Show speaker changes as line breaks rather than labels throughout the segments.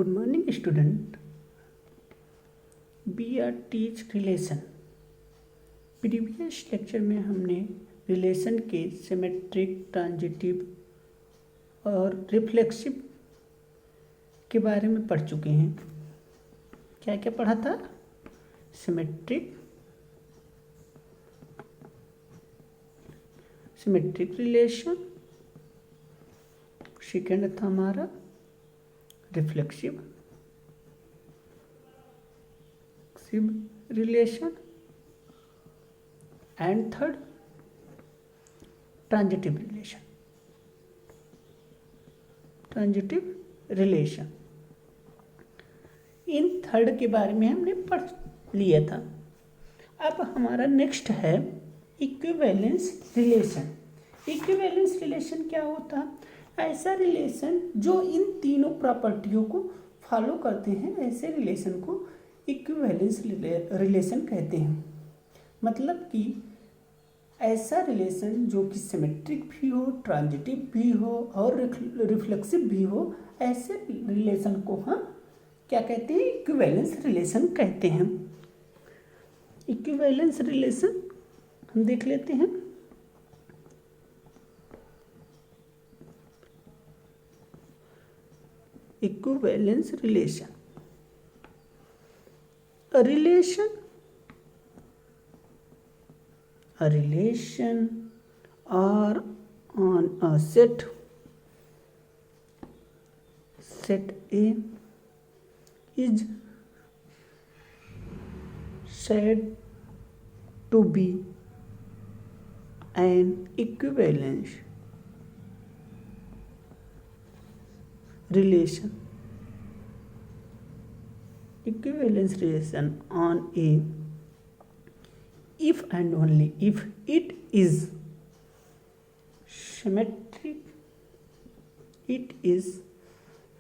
Good morning student. We are teach relation. Previous lecture में हमने relation के symmetric, transitive और रिफ्लेक्सिव के बारे में पढ़ चुके हैं। क्या क्या पढ़ा था? सिमेट्रिक रिलेशन, सेकेंड था हमारा reflexive relation and third transitive relation. In third के बारे में हमने पढ़ लिया था। अब हमारा नेक्स्ट है इक्विवेलेंस रिलेशन। इक्विवेलेंस रिलेशन क्या होता है? ऐसा रिलेशन जो इन तीनों प्रॉपर्टियों को फॉलो करते हैं, ऐसे रिलेशन को इक्विवेलेंस रिलेशन कहते हैं। मतलब कि ऐसा रिलेशन जो कि सिमेट्रिक भी हो, ट्रांजिटिव भी हो और रिफ्लेक्सिव भी हो, ऐसे रिलेशन को हम क्या कहते हैं? इक्विवेलेंस रिलेशन कहते हैं। इक्विवेलेंस रिलेशन हम देख लेते हैं। Equivalence relation, a relation or on a set A is said to be an equivalence relation. Equivalence relation on A if and only if it is symmetric. It is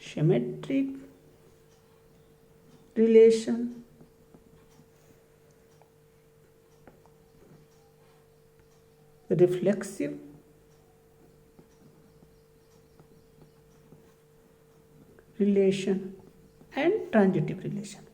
symmetric relation, reflexive relation and transitive relation.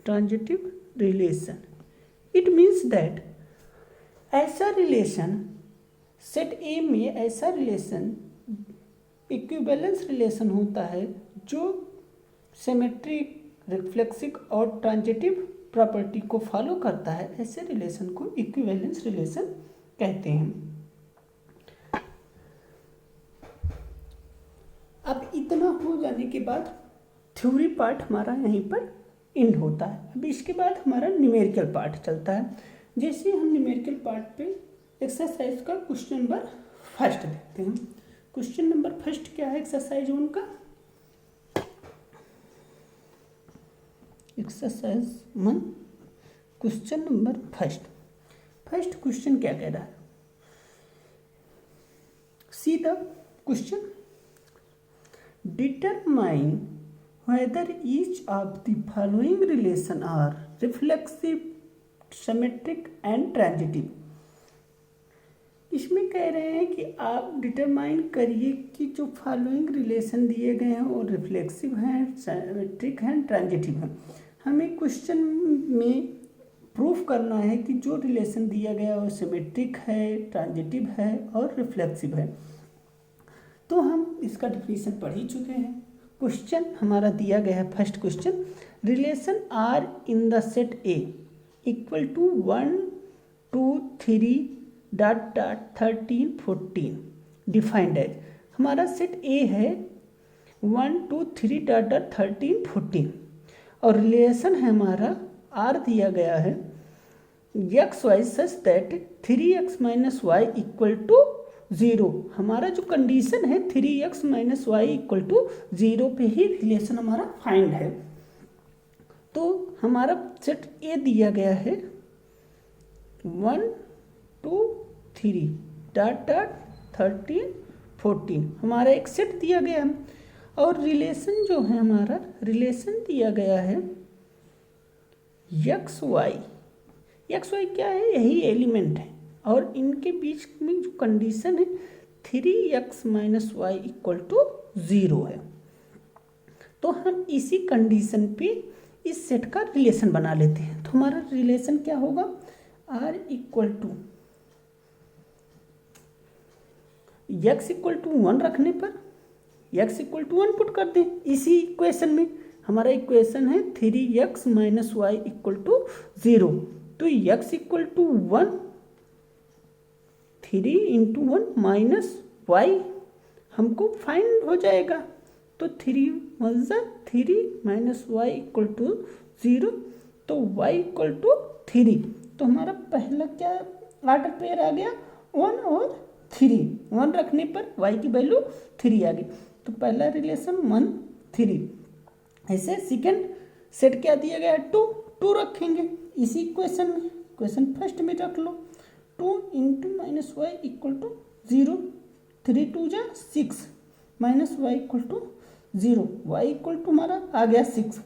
Transitive relation, it means that ऐसा relation set ए में ऐसा relation equivalence relation होता है जो symmetric, reflexive और transitive property को follow करता है। ऐसे रिलेशन को इक्विवेलेंस रिलेशन कहते हैं। अब इतना हो जाने के बाद थ्योरी पार्ट हमारा यहीं पर एंड होता है। अब इसके बाद हमारा न्यूमेरिकल पार्ट चलता है। जैसे हम न्यूमेरिकल पार्ट पे एक्सरसाइज का क्वेश्चन नंबर फर्स्ट देखते हैं। क्वेश्चन नंबर फर्स्ट क्या है एक्सरसाइज उनका? Exercise 1 question number first question क्या कह रहा है? See the question, determine whether each of the following relation are reflexive, symmetric and transitive. इसमें कह रहे हैं कि आप डिटरमाइन करिए कि जो फॉलोइंग रिलेशन दिए गए हैं वो रिफ्लेक्सिव हैं, सिमेट्रिक हैं, ट्रांजिटिव हैं। हमें क्वेश्चन में प्रूफ करना है कि जो रिलेशन दिया गया है वो सिमेट्रिक है, ट्रांजिटिव है और रिफ्लेक्सिव है। तो हम इसका डिफिनीशन पढ़ ही चुके हैं। क्वेश्चन हमारा दिया गया है first question, relation R in the set A equal to 1 2 3 13 14 defined as. हमारा सेट ए है 1 2 3 13 14 और रिलेशन है हमारा आर दिया गया है X Y such that 3x minus Y equal to 0। हमारा जो कंडीशन है 3x minus Y equal to 0 पे ही रिलेशन हमारा फाइंड है। तो हमारा सेट ए दिया गया है 1 2 3 13 14 हमारा एक सेट दिया गया है और रिलेशन जो है हमारा रिलेशन दिया गया है एक्स वाई क्या है? यही एलिमेंट है और इनके बीच में जो कंडीशन है 3x minus Y equal to 0 है। तो हम इसी कंडीशन पे इस सेट का रिलेशन बना लेते हैं। तो हमारा रिलेशन क्या होगा, r equal to x equal to 1 रखने पर x इक्वल टू 1 पुट कर दें इसी इक्वेशन में। हमारा इक्वेशन है 3x minus Y equal to 0। तो x equal to 1, 3 into 1 minus Y हमको फाइंड हो जाएगा। तो 3 1 3 माइनस वाई इक्वल टू 0। तो y इक्वल टू 3। तो हमारा पहला क्या ऑर्डर पेयर आ गया 1 और 3। 1 रखने पर y की वैल्यू 3 आ गई। तो पहला रिलेशन 1 3। ऐसे सेकेंड सेट क्या दिया गया है 2। 2 रखेंगे इसी इक्वेशन में, इक्वेशन फर्स्ट में रख लो। 2 into minus Y equal to 0। 3 2 जा 6 minus Y equal to 0। y equal to हमारा आ गया 6।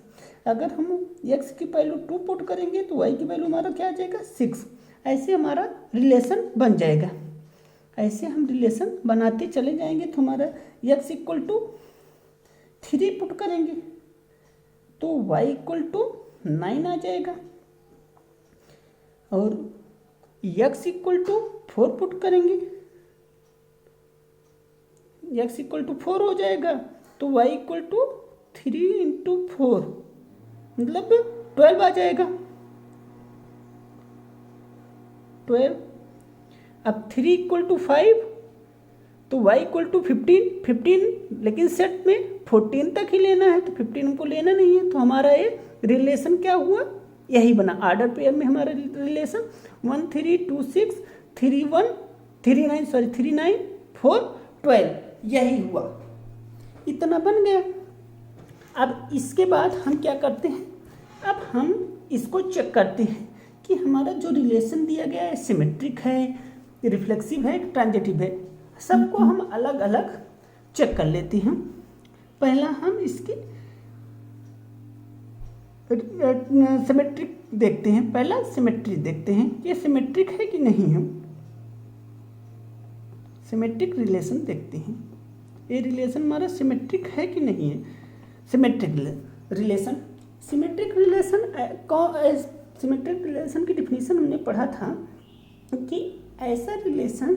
अगर हम x की वैल्यू 2 पुट करेंगे तो y की वैल्यू हमारा क्या आ जाएगा 6। ऐसे हमारा रिलेशन बन जाएगा। ऐसे हम रिलेशन बनाते चले जाएंगे। तो हमारा x इक्वल टू 3 पुट करेंगे तो y इक्वल टू 9 आ जाएगा। और x इक्वल टू 4 पुट करेंगे, x इक्वल टू 4 हो जाएगा। तो y इक्वल टू 3 इंटू 4 मतलब 12 आ जाएगा। 12। अब 3 इक्वल टू 5 तो y इक्वल टू 15। लेकिन सेट में 14 तक ही लेना है तो 15 हमको लेना नहीं है। तो हमारा ये रिलेशन क्या हुआ, यही बना। ऑर्डर पेयर में हमारा रिलेशन 1 3 2 6 3 1 3 9 4 12 यही हुआ। इतना बन गया। अब इसके बाद हम क्या करते हैं, अब हम इसको चेक करते हैं कि हमारा जो रिलेशन दिया गया है सिमेट्रिक है, रिफ्लेक्सिव है, ट्रांजिटिव है। सबको हम अलग अलग चेक कर लेते हैं। पहला हम इसकी सिमेट्रिक देखते हैं। पहला सिमेट्री देखते हैं, ये सिमेट्रिक है कि नहीं है। सिमेट्रिक रिलेशन देखते हैं, ये रिलेशन हमारा सिमेट्रिक है कि नहीं है। सिमेट्रिक रिलेशन सिमेट्रिक रिलेशन की डिफिनीशन हमने पढ़ा था कि ऐसा रिलेशन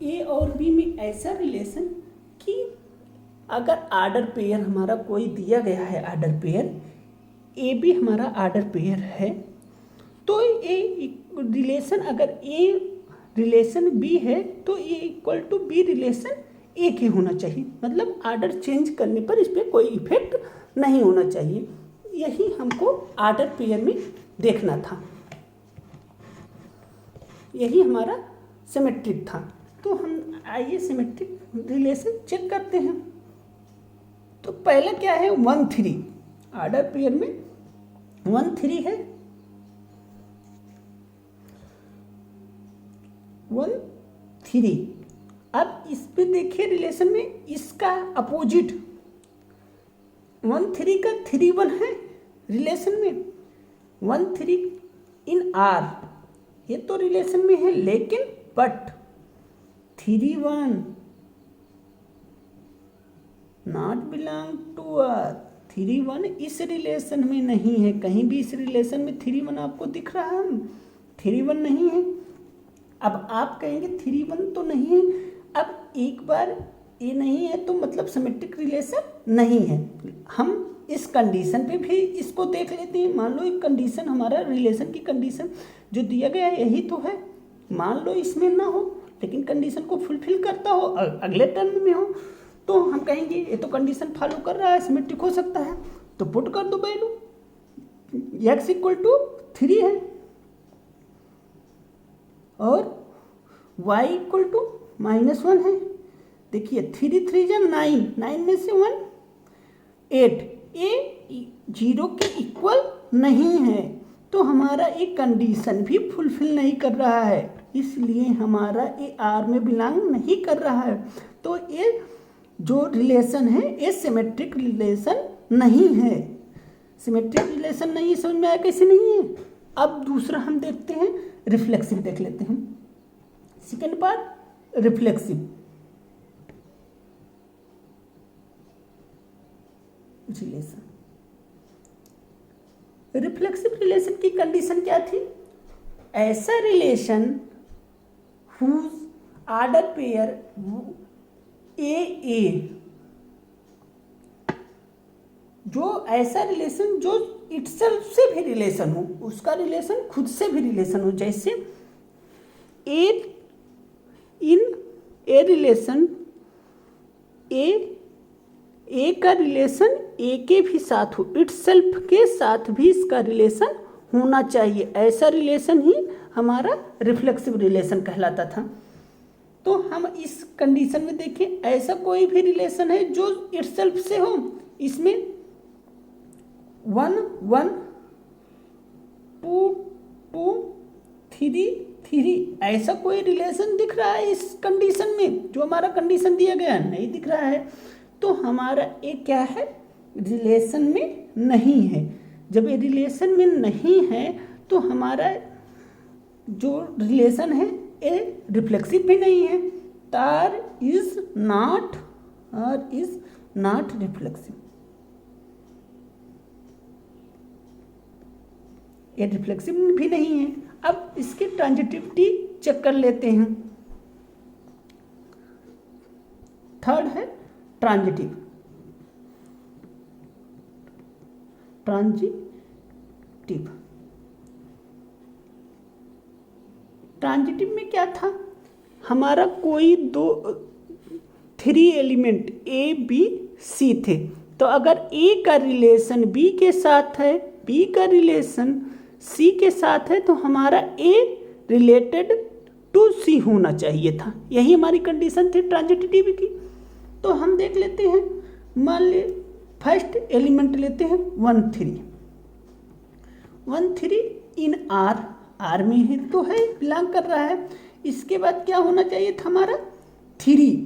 ए और बी में ऐसा रिलेशन कि अगर आर्डर पेयर हमारा कोई दिया गया है, आर्डर पेयर ए बी हमारा आर्डर पेयर है, तो ए रिलेशन अगर ए रिलेशन बी है तो ए इक्वल टू बी रिलेशन ए के होना चाहिए। मतलब आर्डर चेंज करने पर इस पर कोई इफेक्ट नहीं होना चाहिए। यही हमको आर्डर पेयर में देखना था, यही हमारा सिमेट्रिक था। तो हम आइए सिमेट्रिक रिलेशन चेक करते हैं। तो पहला क्या है 1 3। आर्डर पेयर में 1 3 है, 1 3। अब इस पे देखिए रिलेशन में इसका अपोजिट 1 3 का 3 1 है रिलेशन में। 1 3 इन आर ये तो रिलेशन में है, लेकिन but 3 1 not belong to R. 3 1 इस रिलेशन में नहीं है। कहीं भी इस रिलेशन में 3 1 आपको दिख रहा है? 3 1 नहीं है। अब आप कहेंगे 3 1 तो नहीं है। अब एक बार ये नहीं है तो मतलब सिमेट्रिक रिलेशन नहीं है। हम इस कंडीशन पे भी इसको देख लेते हैं। मान लो एक कंडीशन हमारा रिलेशन की कंडीशन जो दिया गया है यही तो है। मान लो इसमें ना हो लेकिन कंडीशन को फुलफिल करता हो, अगले टर्म में हो, तो हम कहेंगे ये तो कंडीशन फॉलो कर रहा है, सिमेट्रिक हो सकता है। तो पुट कर दो वैल्यू। x इक्वल टू 3 है और y इक्वल टू -1 है। देखिए 3 3 जा 9, 9 में से 1 8। ये 0 के इक्वल नहीं है तो हमारा एक कंडीशन भी फुलफिल नहीं कर रहा है, इसलिए हमारा ये आर में बिलोंग नहीं कर रहा है। तो ये जो रिलेशन है ये सिमेट्रिक रिलेशन नहीं है। सिमेट्रिक रिलेशन नहीं, समझ में आया कैसे नहीं है। अब दूसरा हम देखते हैं रिफ्लेक्सिव, देख लेते हैं। Second part reflexive relation. Reflexive relation की कंडीशन क्या थी? ऐसा relation whose order pair A, जो ऐसा रिलेशन जो इटसेल्फ से भी रिलेशन हो, उसका रिलेशन खुद से भी रिलेशन हो। जैसे ए इन ए रिलेशन ए का रिलेशन ए के भी साथ हो, इटसेल्फ के साथ भी इसका रिलेशन होना चाहिए। ऐसा रिलेशन ही हमारा रिफ्लेक्सिव रिलेशन कहलाता था। तो हम इस कंडीशन में देखें, ऐसा कोई भी रिलेशन है जो इटसेल्फ से हो, इसमें 1 1 2 2 3 3 ऐसा कोई रिलेशन दिख रहा है इस कंडीशन में? जो हमारा कंडीशन दिया गया नहीं दिख रहा है, तो हमारा ये क्या है? रिलेशन में नहीं है। जब ये रिलेशन में नहीं है तो हमारा जो रिलेशन है ये रिफ्लेक्सिव भी नहीं है। तार इज नॉट रिफ्लेक्सिव, ये रिफ्लेक्सिव भी नहीं है। अब इसकी ट्रांजिटिविटी चेक कर लेते हैं। थर्ड है ट्रांजिटिव। ट्रांजिटिव में क्या था? हमारा कोई 3 एलिमेंट ए बी सी थे, तो अगर ए का रिलेशन बी के साथ है, बी का रिलेशन सी के साथ है, तो हमारा ए रिलेटेड टू सी होना चाहिए था। यही हमारी कंडीशन थी ट्रांजिटिव की। तो हम देख लेते हैं, मान ले फर्स्ट एलिमेंट लेते हैं 1 3 इन आर में ही तो है, बिलोंग कर रहा है। इसके बाद क्या होना चाहिए था हमारा 3